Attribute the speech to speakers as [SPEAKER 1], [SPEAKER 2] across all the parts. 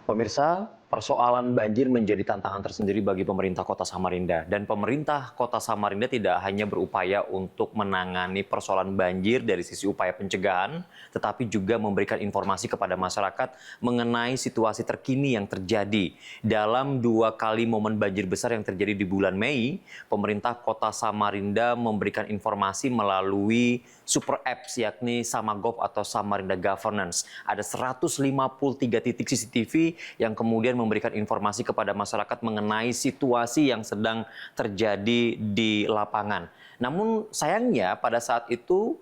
[SPEAKER 1] Pemirsa, persoalan banjir menjadi tantangan tersendiri bagi pemerintah Kota Samarinda. Dan pemerintah Kota Samarinda tidak hanya berupaya untuk menangani persoalan banjir dari sisi upaya pencegahan, tetapi juga memberikan informasi kepada masyarakat mengenai situasi terkini yang terjadi. Dalam 2 kali momen banjir besar yang terjadi di bulan Mei, pemerintah Kota Samarinda memberikan informasi melalui super apps yakni Samagov atau Samarinda Governance. Ada 153 titik CCTV yang kemudian memberikan informasi kepada masyarakat mengenai situasi yang sedang terjadi di lapangan. Namun sayangnya pada saat itu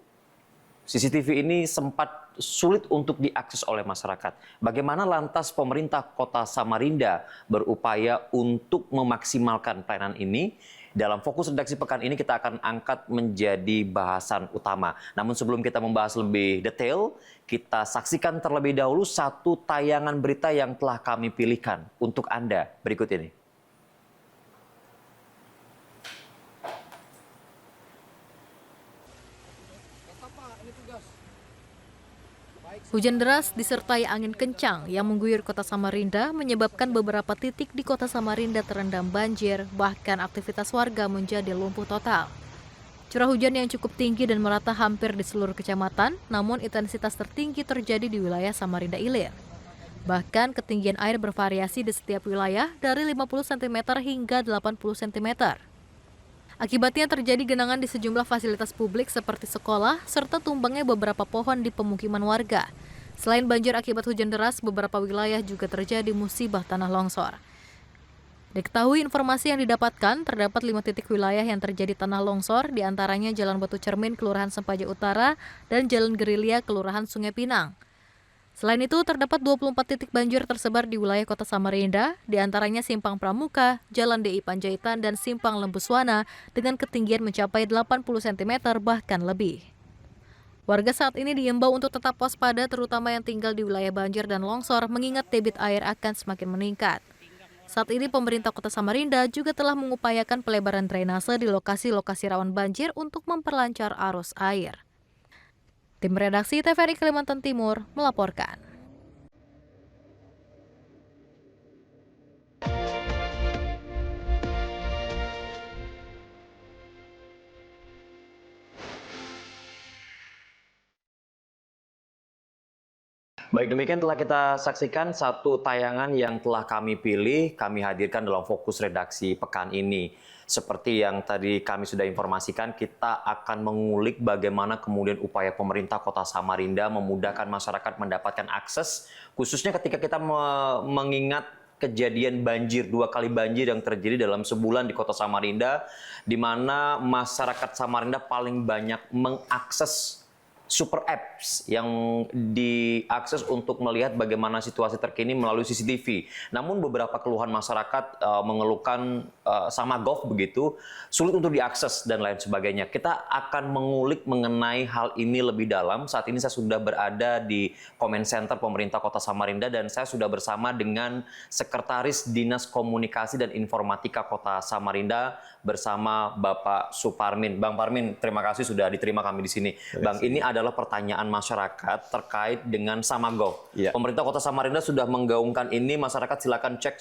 [SPEAKER 1] CCTV ini sempat sulit untuk diakses oleh masyarakat. Bagaimana lantas pemerintah Kota Samarinda berupaya untuk memaksimalkan pelayanan ini? Dalam fokus redaksi pekan ini kita akan angkat menjadi bahasan utama. Namun sebelum kita membahas lebih detail, kita saksikan terlebih dahulu satu tayangan berita yang telah kami pilihkan untuk Anda berikut ini.
[SPEAKER 2] Hujan deras disertai angin kencang yang mengguyur kota Samarinda menyebabkan beberapa titik di kota Samarinda terendam banjir, bahkan aktivitas warga menjadi lumpuh total. Curah hujan yang cukup tinggi dan merata hampir di seluruh kecamatan, namun intensitas tertinggi terjadi di wilayah Samarinda Ilir. Bahkan ketinggian air bervariasi di setiap wilayah dari 50 cm hingga 80 cm. Akibatnya terjadi genangan di sejumlah fasilitas publik seperti sekolah, serta tumbangnya beberapa pohon di pemukiman warga. Selain banjir akibat hujan deras, beberapa wilayah juga terjadi musibah tanah longsor. Diketahui informasi yang didapatkan, terdapat 5 titik wilayah yang terjadi tanah longsor, diantaranya Jalan Batu Cermin, Kelurahan Sempaja Utara, dan Jalan Gerilya, Kelurahan Sungai Pinang. Selain itu, terdapat 24 titik banjir tersebar di wilayah kota Samarinda, diantaranya Simpang Pramuka, Jalan DI Panjaitan, dan Simpang Lembuswana dengan ketinggian mencapai 80 cm bahkan lebih. Warga saat ini diimbau untuk tetap waspada terutama yang tinggal di wilayah banjir dan longsor mengingat debit air akan semakin meningkat. Saat ini pemerintah kota Samarinda juga telah mengupayakan pelebaran drainase di lokasi-lokasi rawan banjir untuk memperlancar arus air. Tim redaksi TVRI Kalimantan Timur melaporkan.
[SPEAKER 1] Baik, demikian telah kita saksikan satu tayangan yang telah kami pilih, kami hadirkan dalam fokus redaksi pekan ini. Seperti yang tadi kami sudah informasikan, kita akan mengulik bagaimana kemudian upaya pemerintah Kota Samarinda memudahkan masyarakat mendapatkan akses, khususnya ketika kita mengingat kejadian banjir, 2 kali banjir yang terjadi dalam sebulan di Kota Samarinda, di mana masyarakat Samarinda paling banyak mengakses super apps yang diakses untuk melihat bagaimana situasi terkini melalui CCTV. Namun beberapa keluhan masyarakat mengeluhkan Samagov begitu, sulit untuk diakses dan lain sebagainya. Kita akan mengulik mengenai hal ini lebih dalam. Saat ini saya sudah berada di Comment Center pemerintah Kota Samarinda dan saya sudah bersama dengan Sekretaris Dinas Komunikasi dan Informatika Kota Samarinda bersama Bapak Suparmin. Bang Parmin, terima kasih sudah diterima kami di sini. Bang, ini adalah pertanyaan masyarakat terkait dengan Samagov. Ya. Pemerintah Kota Samarinda sudah menggaungkan ini, masyarakat silakan cek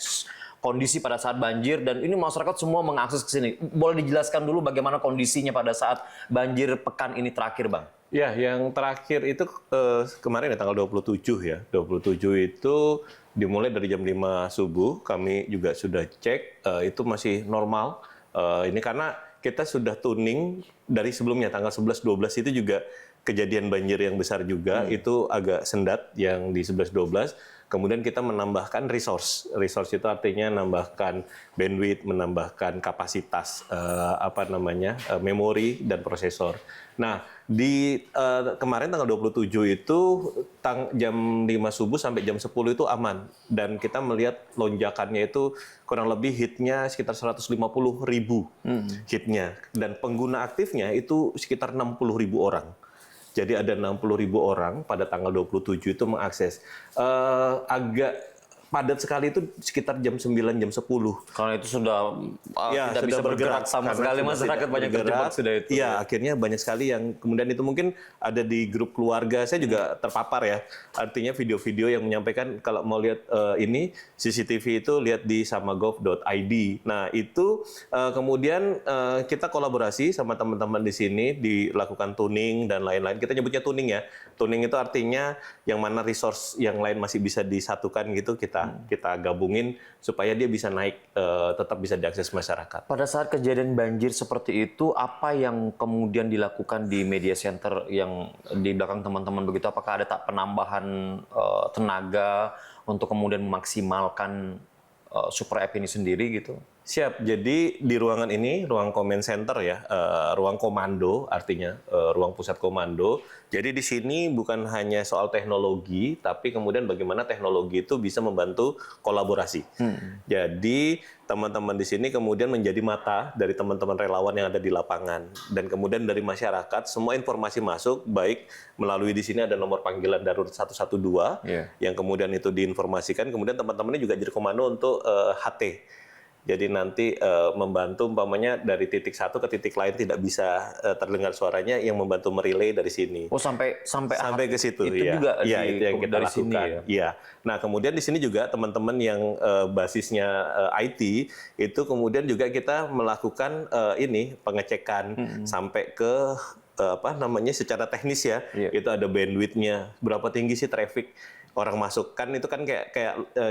[SPEAKER 1] kondisi pada saat banjir dan ini masyarakat semua mengakses ke sini. Boleh dijelaskan dulu bagaimana kondisinya pada saat banjir pekan ini terakhir, Bang?
[SPEAKER 3] Ya, yang terakhir itu kemarin ya tanggal 27 ya. 27 itu dimulai dari jam 5 subuh, kami juga sudah cek, itu masih normal. Ini karena kita sudah tuning dari sebelumnya, tanggal 11-12 itu juga kejadian banjir yang besar juga, itu agak sendat yang di 11-12. Kemudian kita menambahkan resource. Resource itu artinya menambahkan bandwidth, menambahkan kapasitas memori dan prosesor. Nah, di kemarin tanggal 27 itu jam 5 subuh sampai jam 10 itu aman dan kita melihat lonjakannya itu kurang lebih hitnya sekitar 150.000 hitnya dan pengguna aktifnya itu sekitar 60.000 orang. Jadi ada 60.000 orang pada tanggal 27 itu mengakses. Agak padat sekali itu sekitar jam 9, jam 10.
[SPEAKER 1] Karena itu sudah
[SPEAKER 3] Ya,
[SPEAKER 1] tidak
[SPEAKER 3] sudah
[SPEAKER 1] bisa bergerak sama
[SPEAKER 3] karena
[SPEAKER 1] sekali,
[SPEAKER 3] sudah
[SPEAKER 1] masyarakat
[SPEAKER 3] tidak
[SPEAKER 1] banyak
[SPEAKER 3] bergerak.
[SPEAKER 1] terjebak sudah itu.
[SPEAKER 3] Iya, akhirnya banyak sekali yang kemudian itu mungkin ada di grup keluarga. Saya juga terpapar ya. Artinya video-video yang menyampaikan kalau mau lihat ini CCTV itu lihat di samagov.id. Nah, itu kemudian kita kolaborasi sama teman-teman di sini dilakukan tuning dan lain-lain. Kita nyebutnya tuning ya. Tuning itu artinya yang mana resource yang lain masih bisa disatukan gitu kita gabungin supaya dia bisa naik tetap bisa diakses masyarakat.
[SPEAKER 1] Pada saat kejadian banjir seperti itu, apa yang kemudian dilakukan di media center yang di belakang teman-teman begitu? Apakah ada penambahan tenaga untuk kemudian memaksimalkan super app ini sendiri gitu?
[SPEAKER 3] Siap. Jadi di ruangan ini, ruang command center ya, ruang komando artinya, ruang pusat komando. Jadi di sini bukan hanya soal teknologi, tapi kemudian bagaimana teknologi itu bisa membantu kolaborasi. Jadi teman-teman di sini kemudian menjadi mata dari teman-teman relawan yang ada di lapangan. Dan kemudian dari masyarakat, semua informasi masuk, baik melalui di sini ada nomor panggilan darurat 112, yang kemudian itu diinformasikan, kemudian teman-teman ini juga jadi komando untuk HT. Jadi nanti membantu umpamanya dari titik satu ke titik lain tidak bisa terdengar suaranya, yang membantu merelay dari sini.
[SPEAKER 1] Oh, sampai
[SPEAKER 3] ke situ
[SPEAKER 1] itu
[SPEAKER 3] ya.
[SPEAKER 1] juga
[SPEAKER 3] Ya, itu yang kita
[SPEAKER 1] dari
[SPEAKER 3] lakukan.
[SPEAKER 1] sini
[SPEAKER 3] Ya. Nah, kemudian di sini juga teman-teman yang basisnya IT itu kemudian juga kita melakukan ini pengecekan sampai ke secara teknis ya. Itu ada bandwidth-nya, berapa tinggi sih traffic orang masuk, kan itu kan kayak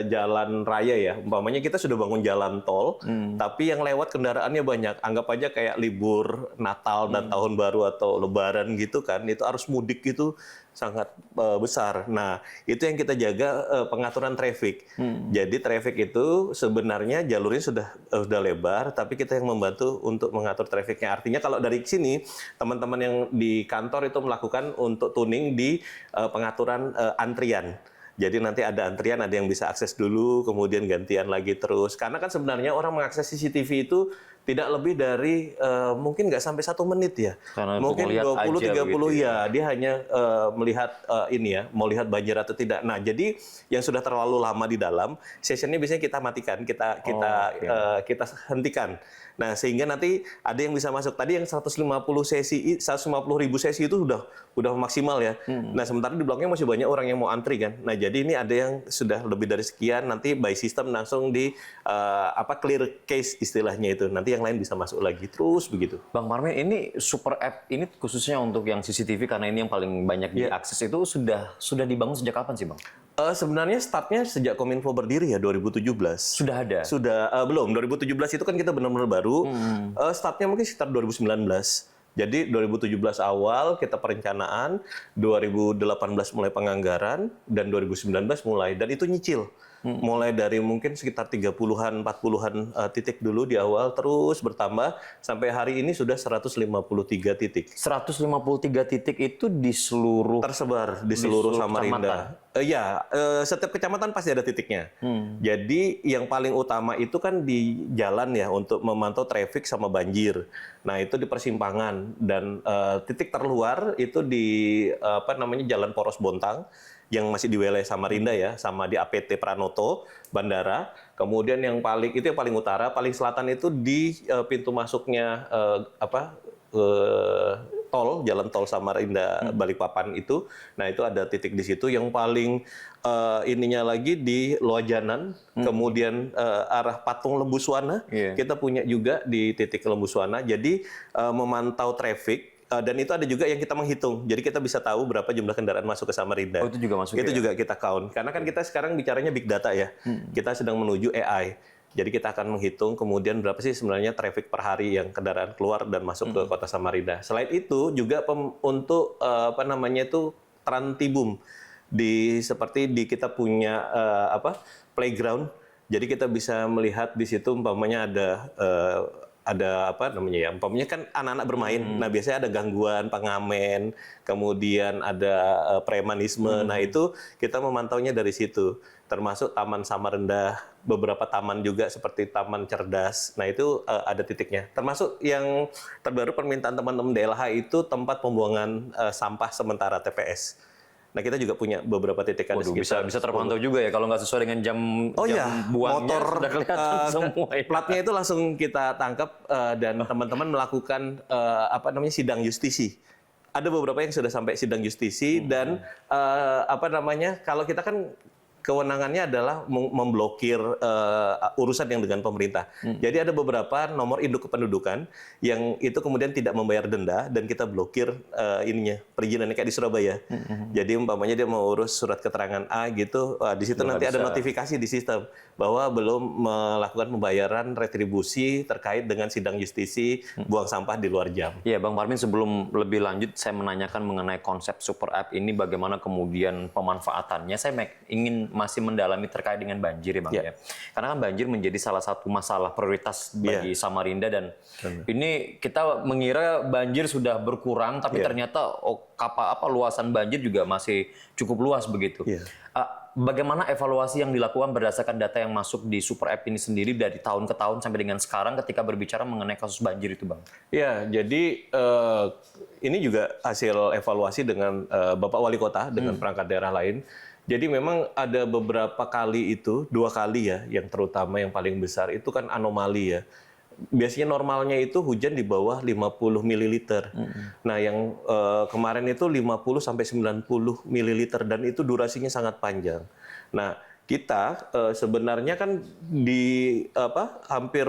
[SPEAKER 3] jalan raya ya, umpamanya kita sudah bangun jalan tol, tapi yang lewat kendaraannya banyak. Anggap aja kayak libur Natal dan Tahun Baru atau Lebaran gitu kan, itu arus mudik itu sangat besar. Nah, itu yang kita jaga pengaturan traffic. Jadi traffic itu sebenarnya jalurnya sudah lebar, tapi kita yang membantu untuk mengatur trafficnya. Artinya kalau dari sini teman-teman yang di kantor itu melakukan untuk tuning di pengaturan antrian. Jadi nanti ada antrian, ada yang bisa akses dulu, kemudian gantian lagi terus. Karena kan sebenarnya orang mengakses CCTV itu tidak lebih dari mungkin nggak sampai 1 menit ya.
[SPEAKER 1] Karena
[SPEAKER 3] mungkin 20-30 ya. Dia hanya melihat ini ya, mau lihat banjir atau tidak. Nah, jadi yang sudah terlalu lama di dalam, sessionnya biasanya kita matikan, kita hentikan. Nah, sehingga nanti ada yang bisa masuk. Tadi yang 150.000 sesi itu udah maksimal ya. Nah, sementara di belakangnya masih banyak orang yang mau antri kan. Nah, jadi ini ada yang sudah lebih dari sekian, nanti by system langsung di clear case istilahnya itu. Nanti yang lain bisa masuk lagi terus begitu.
[SPEAKER 1] Bang Marmin, ini super app ini khususnya untuk yang CCTV karena ini yang paling banyak diakses itu sudah dibangun sejak kapan sih, Bang?
[SPEAKER 3] Sebenarnya startnya sejak Kominfo berdiri ya 2017.
[SPEAKER 1] Sudah ada?
[SPEAKER 3] Sudah, belum. 2017 itu kan kita benar-benar baru. Startnya mungkin sekitar 2019. Jadi 2017 awal kita perencanaan, 2018 mulai penganggaran, dan 2019 mulai. Dan itu nyicil. Mulai dari mungkin sekitar 30-an, 40-an titik dulu di awal, terus bertambah sampai hari ini sudah 153 titik.
[SPEAKER 1] 153 titik itu di seluruh...
[SPEAKER 3] Tersebar di seluruh Samarinda. Setiap kecamatan pasti ada titiknya. Jadi yang paling utama itu kan di jalan ya, untuk memantau traffic sama banjir. Nah, itu di persimpangan, dan titik terluar itu di Jalan Poros Bontang, yang masih di wilayah Samarinda ya, sama di APT Pranoto Bandara. Kemudian yang paling utara, paling selatan itu di pintu masuknya Jalan Tol Samarinda Balikpapan itu. Nah, itu ada titik di situ. Yang paling ininya lagi di Loajanan, kemudian arah Patung Lembuswana, kita punya juga di titik Lembuswana. Jadi memantau traffic. Dan itu ada juga yang kita menghitung. Jadi kita bisa tahu berapa jumlah kendaraan masuk ke Samarinda.
[SPEAKER 1] Oh, itu juga masuk
[SPEAKER 3] Itu juga kita count. Karena kan kita sekarang bicaranya big data ya. Kita sedang menuju AI. Jadi kita akan menghitung kemudian berapa sih sebenarnya traffic per hari yang kendaraan keluar dan masuk ke kota Samarinda. Selain itu juga untuk Trantibum. Seperti di kita punya playground. Jadi kita bisa melihat di situ umpamanya umpamanya kan anak-anak bermain. Nah, biasanya ada gangguan pengamen, kemudian ada premanisme. Nah, itu kita memantaunya dari situ. Termasuk Taman Samarinda, beberapa taman juga seperti Taman Cerdas. Nah, itu ada titiknya. Termasuk yang terbaru permintaan teman-teman DLH itu tempat pembuangan sampah sementara TPS. Nah, kita juga punya beberapa titik ada
[SPEAKER 1] Waduh,
[SPEAKER 3] sekitar
[SPEAKER 1] bisa terpantau juga ya kalau nggak sesuai dengan jam
[SPEAKER 3] Oh
[SPEAKER 1] jam
[SPEAKER 3] iya,
[SPEAKER 1] buangnya
[SPEAKER 3] motor
[SPEAKER 1] sudah kelihatan semua ya.
[SPEAKER 3] platnya itu langsung kita tangkap dan teman-teman melakukan apa namanya sidang justisi. Ada beberapa yang sudah sampai sidang justisi dan apa namanya kalau kita kan kewenangannya adalah memblokir urusan yang dengan pemerintah. Jadi ada beberapa nomor induk kependudukan yang itu kemudian tidak membayar denda dan kita blokir ininya perizinannya kayak di Surabaya. Jadi umpamanya dia mau urus surat keterangan A gitu, di situ
[SPEAKER 1] Nggak
[SPEAKER 3] nanti ada
[SPEAKER 1] bisa.
[SPEAKER 3] notifikasi di sistem bahwa belum melakukan pembayaran retribusi terkait dengan sidang justisi buang sampah di luar jam.
[SPEAKER 1] Iya, Bang Parmin, sebelum lebih lanjut saya menanyakan mengenai konsep super app ini bagaimana kemudian pemanfaatannya. Saya ingin masih mendalami terkait dengan banjir ya, Bang ya. Karena kan banjir menjadi salah satu masalah prioritas bagi Samarinda dan ini kita mengira banjir sudah berkurang tapi ternyata luasan banjir juga masih cukup luas begitu. Bagaimana evaluasi yang dilakukan berdasarkan data yang masuk di super app ini sendiri dari tahun ke tahun sampai dengan sekarang ketika berbicara mengenai kasus banjir itu, Bang?
[SPEAKER 3] Ya, jadi ini juga hasil evaluasi dengan Bapak Wali Kota dengan perangkat daerah lain. Jadi memang ada beberapa kali itu, 2 kali ya, yang terutama yang paling besar itu kan anomali ya. Biasanya normalnya itu hujan di bawah 50 ml. Nah, yang kemarin itu 50 sampai 90 ml dan itu durasinya sangat panjang. Nah, kita sebenarnya kan di hampir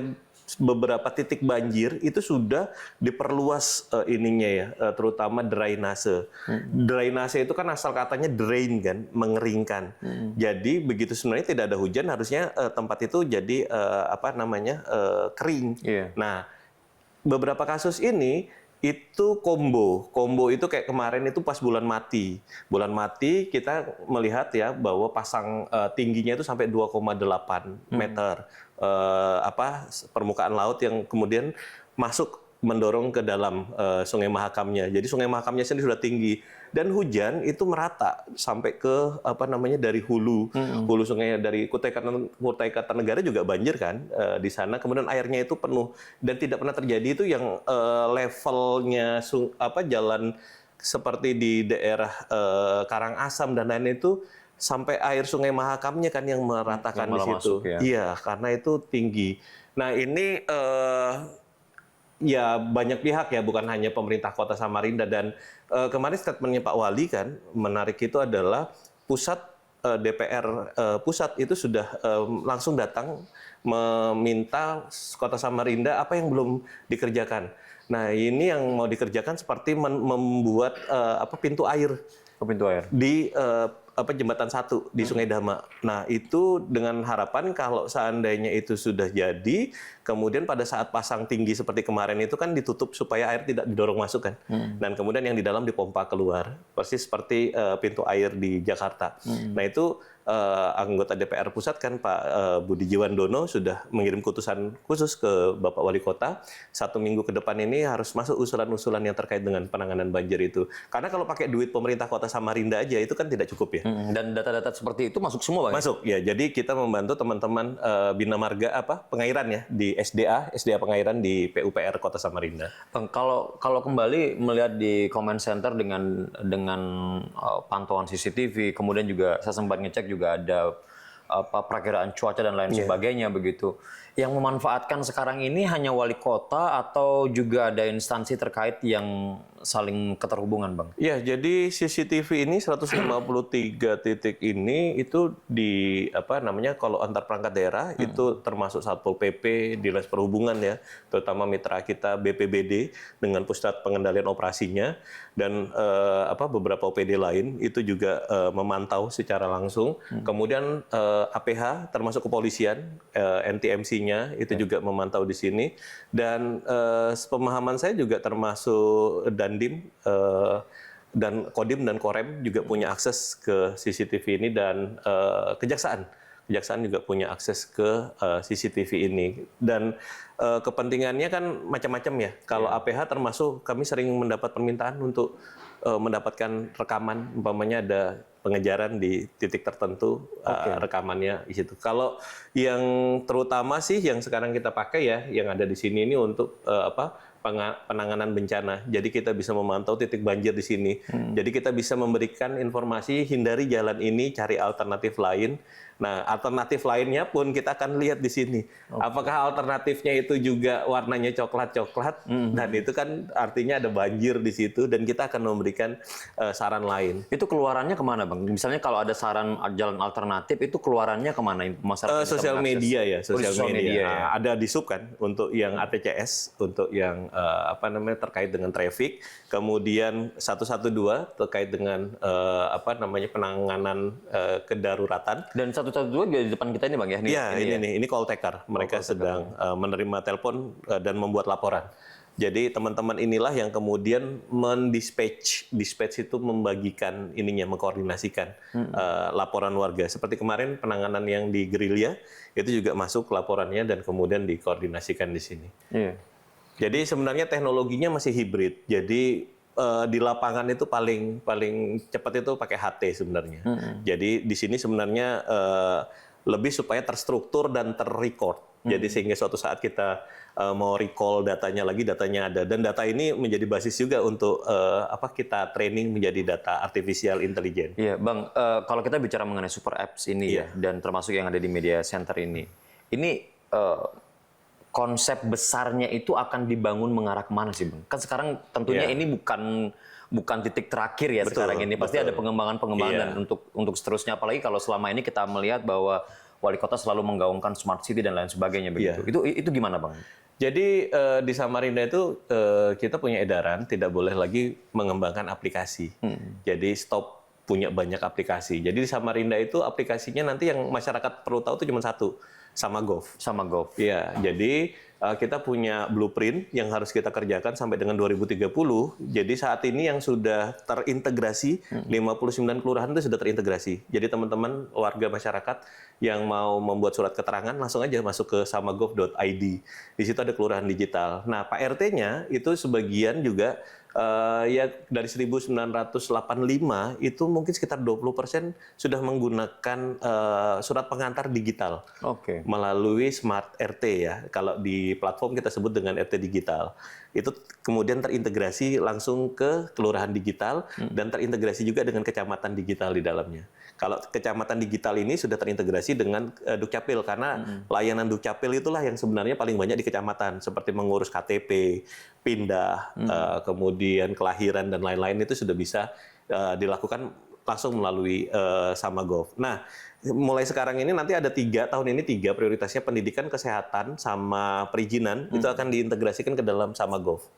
[SPEAKER 3] beberapa titik banjir itu sudah diperluas ininya ya, terutama drainase. Drainase itu kan asal katanya drain kan, mengeringkan. Jadi begitu sebenarnya tidak ada hujan harusnya tempat itu jadi kering. Nah, beberapa kasus ini itu combo itu kayak kemarin itu pas bulan mati kita melihat ya bahwa pasang tingginya itu sampai 2,8 meter permukaan laut yang kemudian masuk mendorong ke dalam Sungai Mahakamnya. Jadi Sungai Mahakamnya sendiri sudah tinggi dan hujan itu merata sampai ke dari hulu sungai dari Kutai Kartanegara juga banjir kan di sana. Kemudian airnya itu penuh dan tidak pernah terjadi itu yang levelnya jalan seperti di daerah Karangasem dan lain itu sampai air Sungai Mahakamnya kan yang meratakan di situ. Iya, karena itu tinggi. Nah ini ya banyak pihak ya, bukan hanya pemerintah Kota Samarinda dan kemarin statementnya Pak Wali kan menarik itu adalah DPR pusat itu sudah langsung datang meminta Kota Samarinda apa yang belum dikerjakan. Nah ini yang mau dikerjakan seperti membuat pintu air di jembatan 1 di Sungai Dama. Nah, itu dengan harapan kalau seandainya itu sudah jadi, kemudian pada saat pasang tinggi seperti kemarin itu kan ditutup supaya air tidak didorong masuk kan. Dan kemudian yang di dalam dipompa keluar, persis seperti pintu air di Jakarta. Nah, itu anggota DPR pusat kan Pak Budi Jiwandono sudah mengirim kutusan khusus ke Bapak Wali Kota 1 minggu ke depan ini harus masuk usulan-usulan yang terkait dengan penanganan banjir itu. Karena kalau pakai duit pemerintah Kota Samarinda aja itu kan tidak cukup ya.
[SPEAKER 1] Dan data-data seperti itu masuk semua, Bang?
[SPEAKER 3] Masuk ya. Jadi kita membantu teman-teman Bina Marga pengairan ya di SDA pengairan di PUPR Kota Samarinda.
[SPEAKER 1] Bang, kalau kembali melihat di comment center dengan pantauan CCTV, kemudian juga saya sempat ngecek juga ada perakiraan cuaca dan lain sebagainya begitu. Yang memanfaatkan sekarang ini hanya wali kota atau juga ada instansi terkait yang saling keterhubungan, Bang?
[SPEAKER 3] Ya, jadi CCTV ini 153 titik ini itu di kalau antar perangkat daerah itu termasuk Satpol PP, Dinas Perhubungan ya, terutama mitra kita BPBD dengan pusat pengendalian operasinya dan beberapa OPD lain itu juga memantau secara langsung. Kemudian APH termasuk kepolisian, NTMC-nya itu juga memantau di sini dan pemahaman saya juga termasuk Dandim dan Kodim dan Korem juga punya akses ke CCTV ini dan Kejaksaan juga punya akses ke CCTV ini dan kepentingannya kan macam-macam ya. Kalau APH termasuk kami sering mendapat permintaan untuk mendapatkan rekaman, umpamanya ada pengejaran di titik tertentu, rekamannya di situ. Kalau yang terutama sih yang sekarang kita pakai ya, yang ada di sini ini untuk penanganan bencana. Jadi kita bisa memantau titik banjir di sini. Jadi kita bisa memberikan informasi hindari jalan ini, cari alternatif lain. Nah, alternatif lainnya pun kita akan lihat di sini. Apakah alternatifnya itu juga warnanya coklat-coklat? Dan itu kan artinya ada banjir di situ dan kita akan memberikan saran lain.
[SPEAKER 1] Itu keluarannya kemana, Bang? Misalnya kalau ada saran jalan alternatif, itu keluarannya kemana? Masyarakat
[SPEAKER 3] Sosial media ya, sosial media.
[SPEAKER 1] ya.
[SPEAKER 3] Ada di sub kan untuk yang ATCS, untuk yang terkait dengan traffic, kemudian 112 terkait dengan penanganan kedaruratan.
[SPEAKER 1] Dan 112 di depan kita ini, Bang ya?
[SPEAKER 3] Ini call taker. Mereka sedang menerima telepon dan membuat laporan. Jadi teman-teman inilah yang kemudian dispatch itu membagikan mengkoordinasikan laporan warga. Seperti kemarin penanganan yang di Gerilya itu juga masuk laporannya dan kemudian dikoordinasikan di sini.
[SPEAKER 1] Iya.
[SPEAKER 3] Jadi sebenarnya teknologinya masih hibrid. Jadi di lapangan itu paling cepat itu pakai HT sebenarnya. Jadi di sini sebenarnya lebih supaya terstruktur dan terrecord. Jadi sehingga suatu saat kita mau recall datanya lagi, datanya ada. Dan data ini menjadi basis juga untuk kita training menjadi data artificial intelligence.
[SPEAKER 1] Iya, Bang. Kalau kita bicara mengenai super apps ini ya, dan termasuk yang ada di media center ini konsep besarnya itu akan dibangun mengarah kemana sih, Bang? Kan sekarang tentunya ini bukan titik terakhir ya. Betul, sekarang ini. Pasti ada pengembangan dan untuk seterusnya. Apalagi kalau selama ini kita melihat bahwa wali kota selalu menggaungkan smart city dan lain sebagainya begitu. Itu gimana, Bang?
[SPEAKER 3] Jadi di Samarinda itu kita punya edaran tidak boleh lagi mengembangkan aplikasi. Jadi stop punya banyak aplikasi. Jadi di Samarinda itu aplikasinya nanti yang masyarakat perlu tahu itu cuma satu, Samagov. Iya, jadi kita punya blueprint yang harus kita kerjakan sampai dengan 2030. Jadi saat ini yang sudah terintegrasi, 59 kelurahan itu sudah terintegrasi. Jadi teman-teman warga masyarakat yang mau membuat surat keterangan langsung aja masuk ke samagov.id. Di situ ada kelurahan digital. Nah, Pak RT-nya itu sebagian juga dari 1985 itu mungkin sekitar 20% sudah menggunakan surat pengantar digital melalui Smart RT ya. Kalau di platform kita sebut dengan RT digital. Itu kemudian terintegrasi langsung ke kelurahan digital dan terintegrasi juga dengan kecamatan digital di dalamnya. Kalau kecamatan digital ini sudah terintegrasi dengan Dukcapil karena layanan Dukcapil itulah yang sebenarnya paling banyak di kecamatan seperti mengurus KTP, pindah, kemudian kelahiran dan lain-lain itu sudah bisa dilakukan langsung melalui Samagov. Nah, mulai sekarang ini nanti ada tahun ini tiga prioritasnya pendidikan, kesehatan, sama perizinan itu akan diintegrasikan ke dalam Samagov.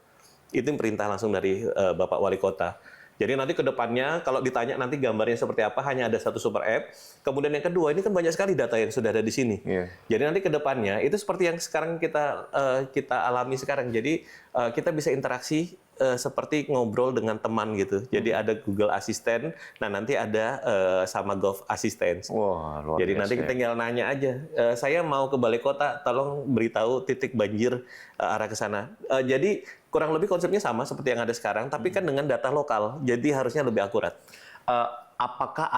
[SPEAKER 3] Itu perintah langsung dari Bapak Wali Kota. Jadi nanti ke depannya kalau ditanya nanti gambarnya seperti apa hanya ada satu super app. Kemudian yang kedua ini kan banyak sekali data yang sudah ada di sini. Jadi nanti ke depannya itu seperti yang sekarang kita alami sekarang. Jadi kita bisa interaksi seperti ngobrol dengan teman gitu. Jadi ada Google Assistant, nah nanti ada Samagov Assistant.
[SPEAKER 1] Wah, luar
[SPEAKER 3] Jadi
[SPEAKER 1] biasa,
[SPEAKER 3] nanti kita tinggal nanya aja, saya mau ke balai kota, tolong beritahu titik banjir arah ke sana. Jadi kurang lebih konsepnya sama seperti yang ada sekarang, tapi kan dengan data lokal, jadi harusnya lebih akurat.
[SPEAKER 1] Apakah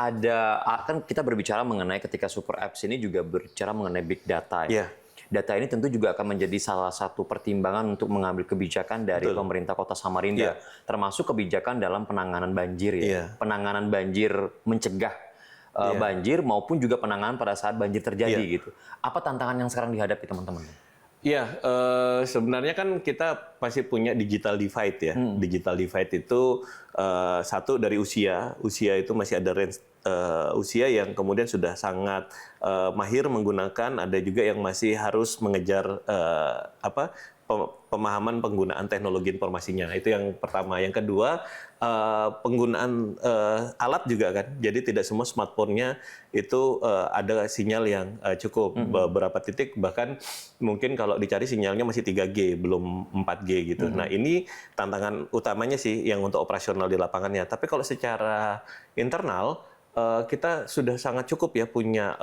[SPEAKER 1] kan kita berbicara mengenai ketika super apps ini juga berbicara mengenai big data ya? Data ini tentu juga akan menjadi salah satu pertimbangan untuk mengambil kebijakan dari pemerintah Kota Samarinda, termasuk kebijakan dalam penanganan banjir ya, penanganan banjir mencegah banjir maupun juga penanganan pada saat banjir terjadi gitu. Apa tantangan yang sekarang dihadapi teman-teman?
[SPEAKER 3] Ya, sebenarnya kan kita masih punya digital divide ya. Digital divide itu satu dari usia itu masih ada range usia yang kemudian sudah sangat mahir menggunakan, ada juga yang masih harus mengejar pemahaman penggunaan teknologi informasinya. Itu yang pertama. Yang kedua, penggunaan alat juga kan. Jadi tidak semua smartphone-nya itu ada sinyal yang cukup. Beberapa titik bahkan mungkin kalau dicari sinyalnya masih 3G, belum 4G gitu. Nah, ini tantangan utamanya sih yang untuk operasional di lapangannya. Tapi kalau secara internal kita sudah sangat cukup ya punya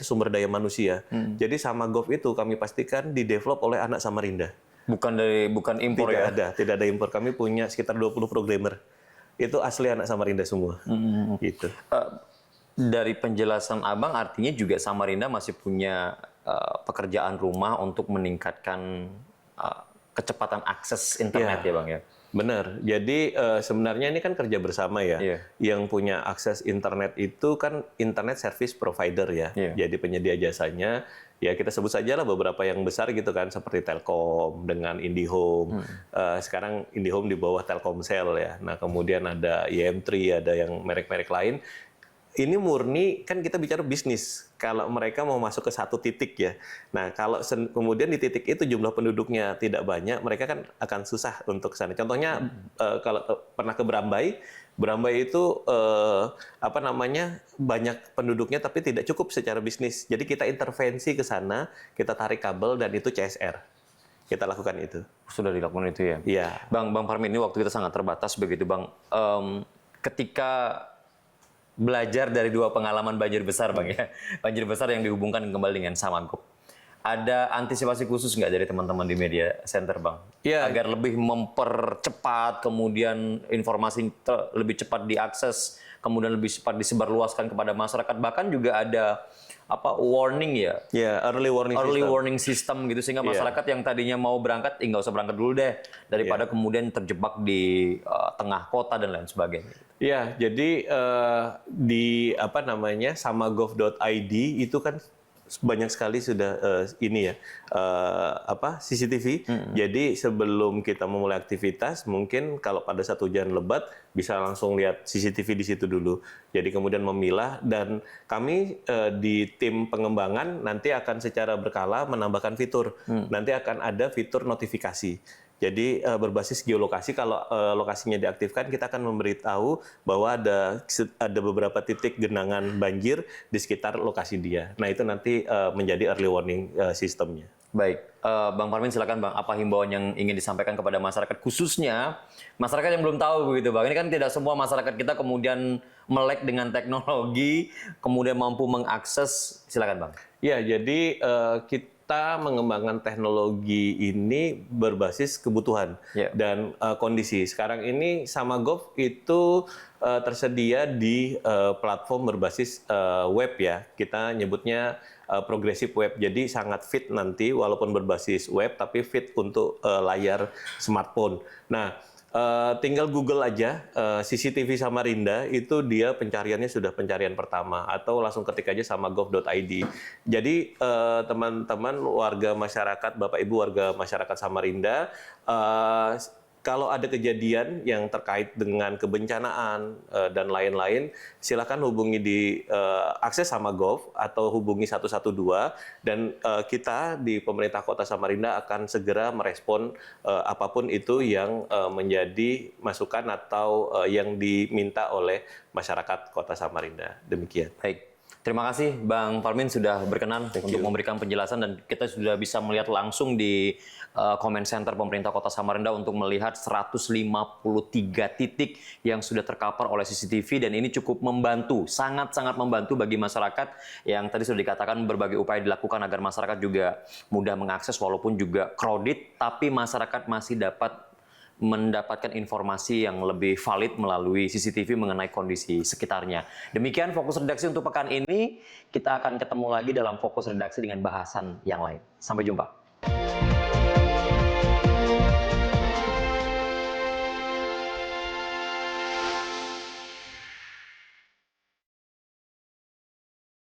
[SPEAKER 3] sumber daya manusia. Jadi Samagov itu kami pastikan didevelop oleh anak Samarinda.
[SPEAKER 1] Bukan impor
[SPEAKER 3] tidak
[SPEAKER 1] ya?
[SPEAKER 3] Tidak ada impor. Kami punya sekitar 20 programmer itu asli anak Samarinda semua. Gitu.
[SPEAKER 1] Dari penjelasan Abang artinya juga Samarinda masih punya pekerjaan rumah untuk meningkatkan kecepatan akses internet ya Bang ya?
[SPEAKER 3] Benar. Jadi sebenarnya ini kan kerja bersama ya.
[SPEAKER 1] Iya.
[SPEAKER 3] Yang punya akses internet itu kan internet service provider ya.
[SPEAKER 1] Iya.
[SPEAKER 3] Jadi penyedia jasanya ya kita sebut saja lah beberapa yang besar gitu kan seperti Telkom dengan IndiHome. Sekarang IndiHome di bawah Telkomsel ya. Nah kemudian ada YM3, ada yang merek-merek lain. Ini murni kan kita bicara bisnis. Kalau mereka mau masuk ke satu titik ya. Nah, kalau kemudian di titik itu jumlah penduduknya tidak banyak, mereka kan akan susah untuk ke sana. Contohnya kalau pernah ke Berambai, Berambai itu apa namanya banyak penduduknya tapi tidak cukup secara bisnis. Jadi kita intervensi ke sana, kita tarik kabel dan itu CSR. Kita lakukan itu.
[SPEAKER 1] Sudah dilakukan itu ya?
[SPEAKER 3] Iya.
[SPEAKER 1] Bang Parmin, ini waktu kita sangat terbatas begitu Bang. Ketika belajar dari dua pengalaman banjir besar Bang ya, banjir besar yang dihubungkan kembali dengan Samagop. Ada antisipasi khusus nggak dari teman-teman di media center Bang?
[SPEAKER 3] Iya.
[SPEAKER 1] Agar lebih mempercepat, kemudian informasi lebih cepat diakses, kemudian lebih cepat disebarluaskan kepada masyarakat. Bahkan juga ada warning ya?
[SPEAKER 3] Ya, early
[SPEAKER 1] warning system gitu sehingga masyarakat yang tadinya mau berangkat, nggak usah berangkat dulu deh daripada kemudian terjebak di tengah kota dan lain sebagainya.
[SPEAKER 3] Ya, jadi di apa namanya samagov.id itu kan banyak sekali sudah ini ya CCTV. Jadi sebelum kita memulai aktivitas, mungkin kalau pada saat hujan lebat bisa langsung lihat CCTV di situ dulu. Jadi kemudian memilah dan kami di tim pengembangan nanti akan secara berkala menambahkan fitur. Nanti akan ada fitur notifikasi. Jadi berbasis geolokasi, kalau lokasinya diaktifkan, kita akan memberitahu bahwa ada beberapa titik genangan banjir di sekitar lokasi dia. Nah itu nanti menjadi early warning sistemnya.
[SPEAKER 1] Baik, Bang Parmin silakan Bang, apa himbauan yang ingin disampaikan kepada masyarakat, khususnya masyarakat yang belum tahu begitu Bang. Ini kan tidak semua masyarakat kita kemudian melek dengan teknologi, kemudian mampu mengakses, silakan Bang.
[SPEAKER 3] Ya, jadi kita mengembangkan teknologi ini berbasis kebutuhan dan kondisi. Sekarang ini Samagov itu tersedia di platform berbasis web ya. Kita nyebutnya progressive web. Jadi sangat fit nanti walaupun berbasis web tapi fit untuk layar smartphone. Nah, tinggal Google aja CCTV Samarinda, itu dia pencariannya sudah pencarian pertama, atau langsung ketik aja samagov.id. Jadi teman-teman warga masyarakat, Bapak Ibu warga masyarakat Samarinda, kalau ada kejadian yang terkait dengan kebencanaan dan lain-lain, silakan hubungi di akses Samagov atau hubungi 112 dan kita di pemerintah Kota Samarinda akan segera merespon apapun itu yang menjadi masukan atau yang diminta oleh masyarakat Kota Samarinda. Demikian.
[SPEAKER 1] Baik. Terima kasih Bang Parmin sudah berkenan untuk memberikan penjelasan dan kita sudah bisa melihat langsung di comment center pemerintah Kota Samarinda untuk melihat 153 titik yang sudah terkapar oleh CCTV dan ini cukup membantu, sangat-sangat membantu bagi masyarakat yang tadi sudah dikatakan berbagai upaya dilakukan agar masyarakat juga mudah mengakses walaupun juga crowded, tapi masyarakat masih dapat mendapatkan informasi yang lebih valid melalui CCTV mengenai kondisi sekitarnya. Demikian fokus redaksi untuk pekan ini. Kita akan ketemu lagi dalam fokus redaksi dengan bahasan yang lain. Sampai jumpa.